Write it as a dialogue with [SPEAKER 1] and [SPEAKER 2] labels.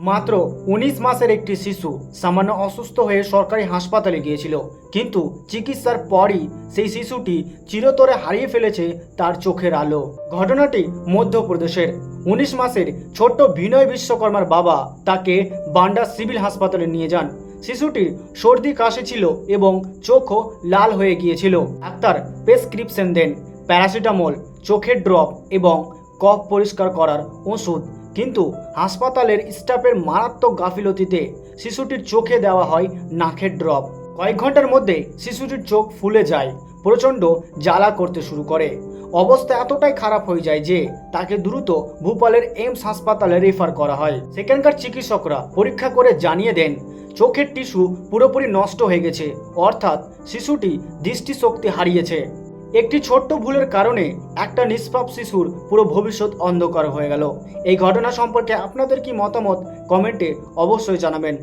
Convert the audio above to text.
[SPEAKER 1] মাত্র ১৯ মাসের একটি শিশু সামান্য অসুস্থ হয়ে সরকারি হাসপাতালে গিয়েছিল, কিন্তু চিকিৎসার পরই সেই শিশুটি চিরতরে হারিয়ে ফেলেছে তার চোখের আলো। ঘটনাটি মধ্যপ্রদেশের ১৯ মাসের ছোট্ট বিনয় বিশ্বকর্মার বাবা তাকে বান্ডা সিভিল হাসপাতালে নিয়ে যান। শিশুটির সর্দি কাশি ছিল এবং চোখও লাল হয়ে গিয়েছিল। ডাক্তার প্রেসক্রিপশন দেন প্যারাসিটামল, চোখের ড্রপ এবং কফ পরিষ্কার করার ওষুধ, কিন্তু হাসপাতালের স্টাফের মারাত্মক গাফিলতিতে শিশুটির চোখে দেওয়া হয় নাকের ড্রপ। কয়েক ঘন্টার মধ্যে শিশুটির চোখ ফুলে যায়, প্রচণ্ড জ্বালা করতে শুরু করে। অবস্থা এতটাই খারাপ হয়ে যায় যে তাকে দ্রুত ভোপালের এইমস হাসপাতালে রেফার করা হয়। সেখানকার চিকিৎসকরা পরীক্ষা করে জানিয়ে দেন চোখের টিস্যু পুরোপুরি নষ্ট হয়ে গেছে, অর্থাৎ শিশুটি দৃষ্টিশক্তি হারিয়েছে। একটি ছোট্ট ভুলের কারণে একটা নিষ্পাপ শিশুর পুরো ভবিষ্যৎ অন্ধকার হয়ে গেল। এই ঘটনা সম্পর্কে আপনাদের কি মতামত কমেন্টে অবশ্যই জানাবেন।